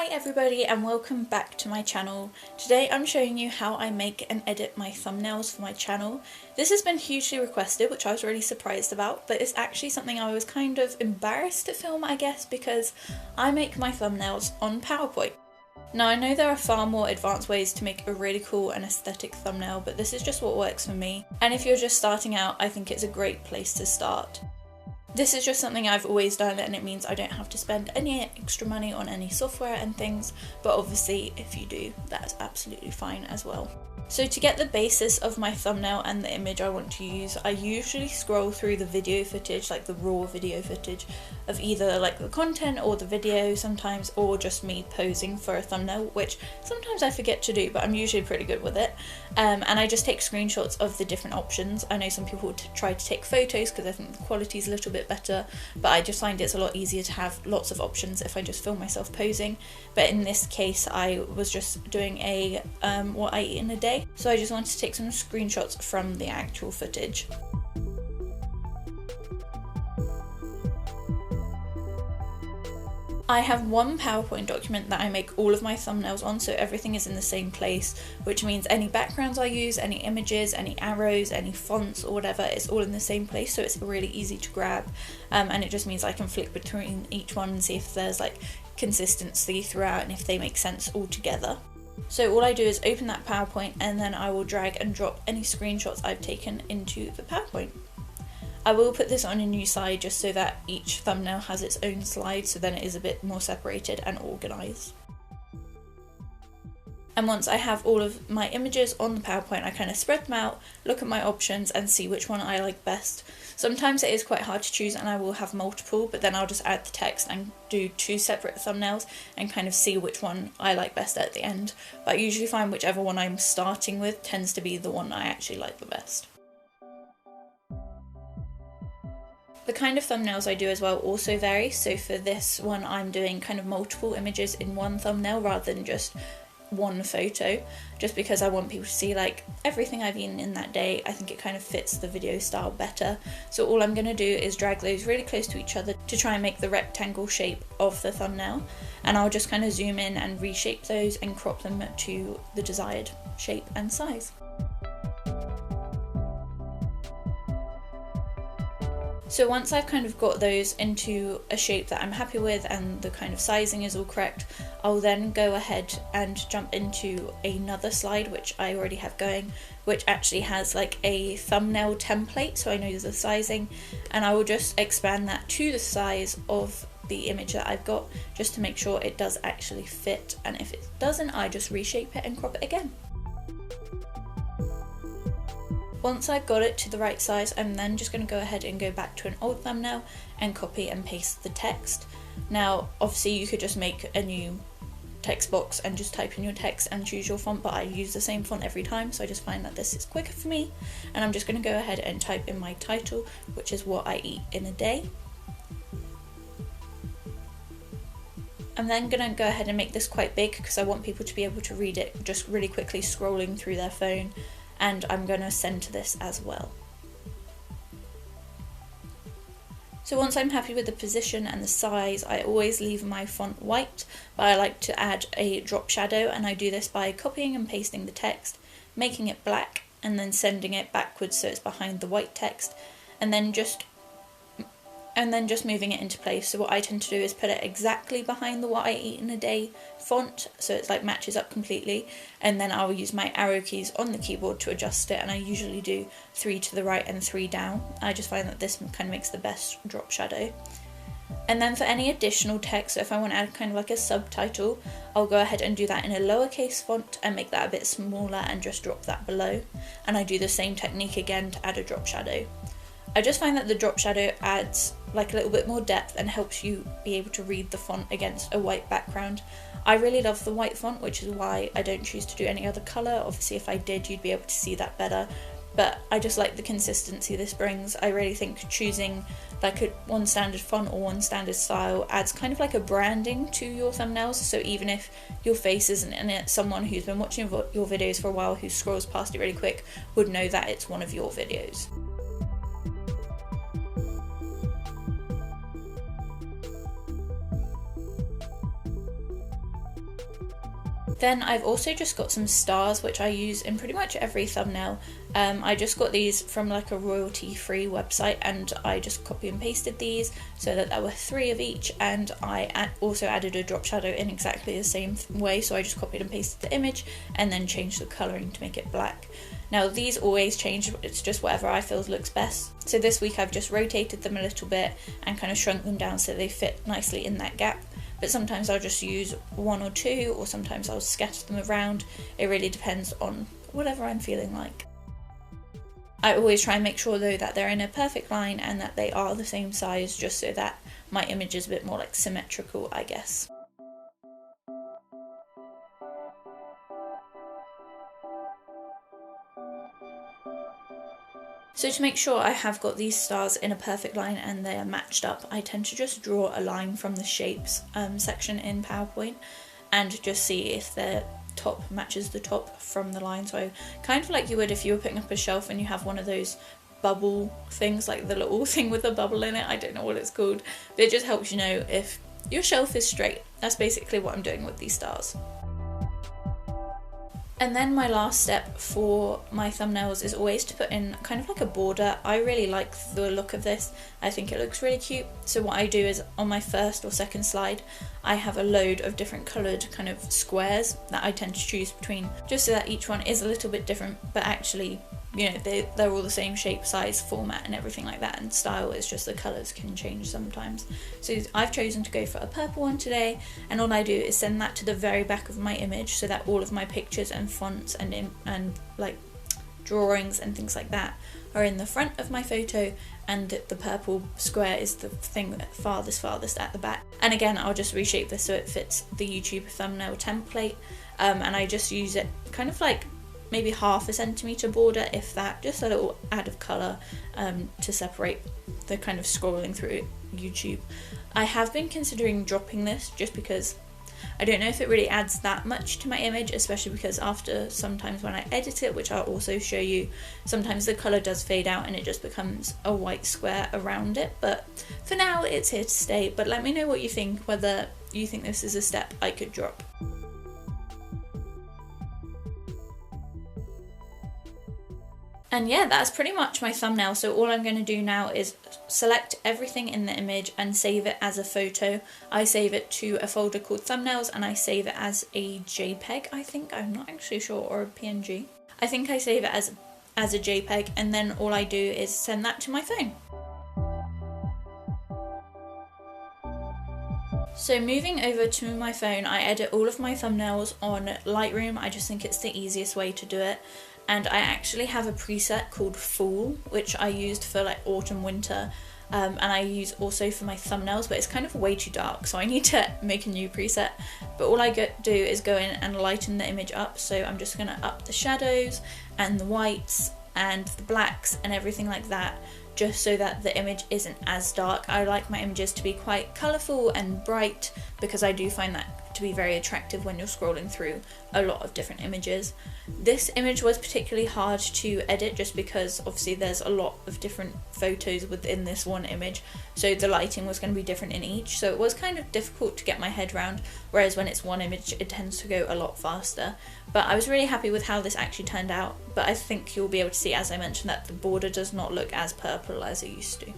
everybody and welcome back to my channel. Today I'm showing you how I make and edit my thumbnails for my channel. This has been hugely requested, which I was really surprised about, but it's actually something I was kind of embarrassed to film, I guess, because I make my thumbnails on PowerPoint. Now I know there are far more advanced ways to make a really cool and aesthetic thumbnail, but this is just what works for me, and if you're just starting out, I think it's a great place to start. This is just something I've always done, and it means I don't have to spend any extra money on any software and things, but obviously if you do, that's absolutely fine as well. So to get the basis of my thumbnail and the image I want to use, I usually scroll through the video footage, like the raw video footage of either like the content or the video sometimes, or just me posing for a thumbnail, which sometimes I forget to do, but I'm usually pretty good with it. And I just take screenshots of the different options. I know some people try to take photos because I think the quality is a little bit better, but I just find it's a lot easier to have lots of options if I just film myself posing. But in this case I was just doing a what I eat in a day, so I just wanted to take some screenshots from the actual footage. I have one PowerPoint document that I make all of my thumbnails on, so everything is in the same place, which means any backgrounds I use, any images, any arrows, any fonts or whatever, it's all in the same place, so it's really easy to grab, and it just means I can flick between each one and see if there's like consistency throughout and if they make sense all together. So all I do is open that PowerPoint and then I will drag and drop any screenshots I've taken into the PowerPoint. I will put this on a new slide just so that each thumbnail has its own slide, so then it is a bit more separated and organised. And once I have all of my images on the PowerPoint, I kind of spread them out, look at my options and see which one I like best. Sometimes it is quite hard to choose and I will have multiple, but then I'll just add the text and do two separate thumbnails and kind of see which one I like best at the end. But I usually find whichever one I'm starting with tends to be the one I actually like the best. The kind of thumbnails I do as well also vary, so for this one I'm doing kind of multiple images in one thumbnail rather than just one photo, just because I want people to see like everything I've eaten in that day. I think it kind of fits the video style better. So all I'm going to do is drag those really close to each other to try and make the rectangle shape of the thumbnail, and I'll just kind of zoom in and reshape those and crop them to the desired shape and size. So once I've kind of got those into a shape that I'm happy with and the kind of sizing is all correct, I'll then go ahead and jump into another slide which I already have going, which actually has like a thumbnail template, so I know the sizing, and I will just expand that to the size of the image that I've got just to make sure it does actually fit, and if it doesn't I just reshape it and crop it again. Once I've got it to the right size, I'm then just going to go ahead and go back to an old thumbnail and copy and paste the text. Now obviously you could just make a new text box and just type in your text and choose your font, but I use the same font every time, so I just find that this is quicker for me, and I'm just going to go ahead and type in my title, which is what I eat in a day. I'm then going to go ahead and make this quite big because I want people to be able to read it just really quickly scrolling through their phone, and I'm going to center this as well. So once I'm happy with the position and the size, I always leave my font white, but I like to add a drop shadow, and I do this by copying and pasting the text, making it black, and then sending it backwards so it's behind the white text, and then just moving it into place. So what I tend to do is put it exactly behind the what I eat in a day font, so it's like matches up completely, and then I'll use my arrow keys on the keyboard to adjust it, and I usually do 3 to the right and 3 down. I just find that this kind of makes the best drop shadow. And then for any additional text, so if I want to add kind of like a subtitle, I'll go ahead and do that in a lowercase font and make that a bit smaller and just drop that below, and I do the same technique again to add a drop shadow. I just find that the drop shadow adds like a little bit more depth and helps you be able to read the font against a white background. I really love the white font, which is why I don't choose to do any other colour. Obviously if I did you'd be able to see that better, but I just like the consistency this brings. I really think choosing like one standard font or one standard style adds kind of like a branding to your thumbnails, so even if your face isn't in it, someone who's been watching your videos for a while who scrolls past it really quick would know that it's one of your videos. Then I've also just got some stars, which I use in pretty much every thumbnail. I just got these from like a royalty-free website, and I just copy and pasted these so that there were 3 of each, and I also added a drop shadow in exactly the same way, so I just copied and pasted the image and then changed the colouring to make it black. Now these always change, it's just whatever I feel looks best. So this week I've just rotated them a little bit and kind of shrunk them down so they fit nicely in that gap. But sometimes I'll just use 1 or 2, or sometimes I'll scatter them around. It really depends on whatever I'm feeling like. I always try and make sure though that they're in a perfect line and that they are the same size, just so that my image is a bit more like symmetrical, I guess. So to make sure I have got these stars in a perfect line and they are matched up, I tend to just draw a line from the shapes section in PowerPoint and just see if the top matches the top from the line. So kind of like you would if you were putting up a shelf and you have one of those bubble things, like the little thing with a bubble in it, I don't know what it's called, but it just helps you know if your shelf is straight. That's basically what I'm doing with these stars. And then my last step for my thumbnails is always to put in kind of like a border. I really like the look of this. I think it looks really cute. So what I do is on my first or second slide, I have a load of different coloured kind of squares that I tend to choose between, just so that each one is a little bit different, but actually, you know, they're all the same shape, size, format and everything like that, and style is just the colours can change sometimes. So I've chosen to go for a purple one today, and all I do is send that to the very back of my image so that all of my pictures and fonts and like drawings and things like that are in the front of my photo, and the purple square is the thing farthest at the back. And again, I'll just reshape this so it fits the YouTube thumbnail template, and I just use it kind of like maybe 1/2 centimetre border, if that, just a little add of colour to separate the kind of scrolling through YouTube. I have been considering dropping this just because I don't know if it really adds that much to my image, especially because after sometimes when I edit it, which I'll also show you, sometimes the colour does fade out and it just becomes a white square around it. But for now it's here to stay. But let me know what you think, whether you think this is a step I could drop. And yeah, that's pretty much my thumbnail. So all I'm going to do now is select everything in the image and save it as a photo. I save it to a folder called thumbnails, and I save it as a JPEG, I think. I'm not actually sure, or a PNG. I think I save it as a JPEG, and then all I do is send that to my phone. So moving over to my phone, I edit all of my thumbnails on Lightroom. I just think it's the easiest way to do it. And I actually have a preset called Fall, which I used for like autumn, winter, and I use also for my thumbnails, but it's kind of way too dark, so I need to make a new preset. But all I do is go in and lighten the image up, so I'm just gonna up the shadows and the whites and the blacks and everything like that, just so that the image isn't as dark. I like my images to be quite colourful and bright because I do find that to be very attractive when you're scrolling through a lot of different images. This image was particularly hard to edit just because obviously there's a lot of different photos within this one image, so the lighting was going to be different in each, so it was kind of difficult to get my head around, whereas when it's one image it tends to go a lot faster. But I was really happy with how this actually turned out, but I think you'll be able to see, as I mentioned, that the border does not look as purple as it used to.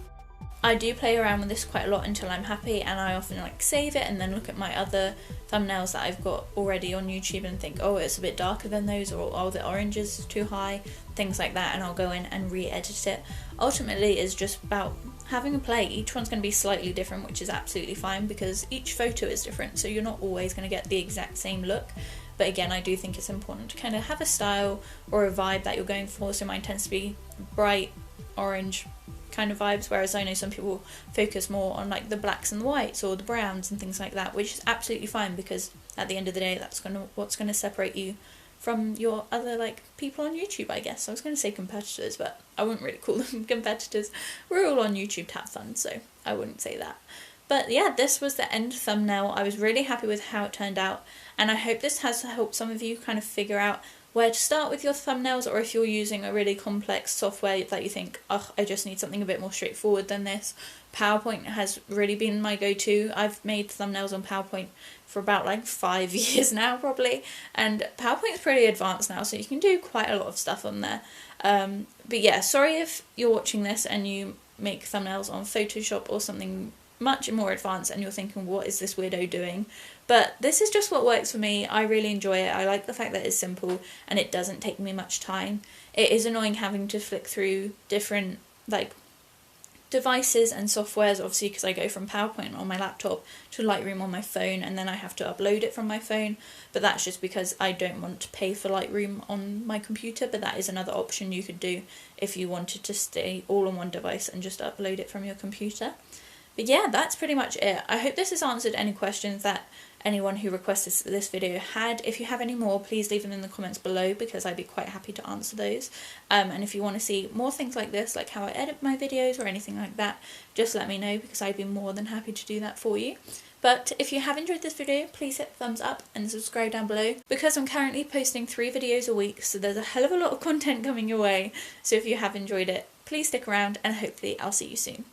I do play around with this quite a lot until I'm happy, and I often like save it and then look at my other thumbnails that I've got already on YouTube and think, oh, it's a bit darker than those, or oh, the orange is too high, things like that, and I'll go in and re-edit it. Ultimately, it's just about having a play. Each one's going to be slightly different, which is absolutely fine because each photo is different, so you're not always going to get the exact same look. But again, I do think it's important to kind of have a style or a vibe that you're going for, so mine tends to be bright orange kind of vibes, whereas I know some people focus more on like the blacks and the whites or the browns and things like that, which is absolutely fine because at the end of the day that's what's going to separate you from your other like people on YouTube, I guess. I was going to say competitors, but I wouldn't really call them competitors. We're all on YouTube to have fun, so I wouldn't say that. But yeah, this was the end thumbnail. I was really happy with how it turned out, and I hope this has helped some of you kind of figure out where to start with your thumbnails, or if you're using a really complex software that you think, oh, I just need something a bit more straightforward than this, PowerPoint has really been my go-to. I've made thumbnails on PowerPoint for about like 5 years now probably, and PowerPoint's pretty advanced now, so you can do quite a lot of stuff on there. But yeah, sorry if you're watching this and you make thumbnails on Photoshop or something much more advanced and you're thinking, what is this weirdo doing? But this is just what works for me. I really enjoy it. I like the fact that it's simple and it doesn't take me much time. It is annoying having to flick through different like devices and softwares, obviously, because I go from PowerPoint on my laptop to Lightroom on my phone, and then I have to upload it from my phone, but that's just because I don't want to pay for Lightroom on my computer. But that is another option you could do if you wanted to stay all on one device and just upload it from your computer. But yeah, that's pretty much it. I hope this has answered any questions that anyone who requested this video had. If you have any more, please leave them in the comments below, because I'd be quite happy to answer those. And if you want to see more things like this, like how I edit my videos or anything like that, just let me know, because I'd be more than happy to do that for you. But if you have enjoyed this video, please hit thumbs up and subscribe down below, because I'm currently posting 3 videos a week, so there's a hell of a lot of content coming your way. So if you have enjoyed it, please stick around, and hopefully I'll see you soon.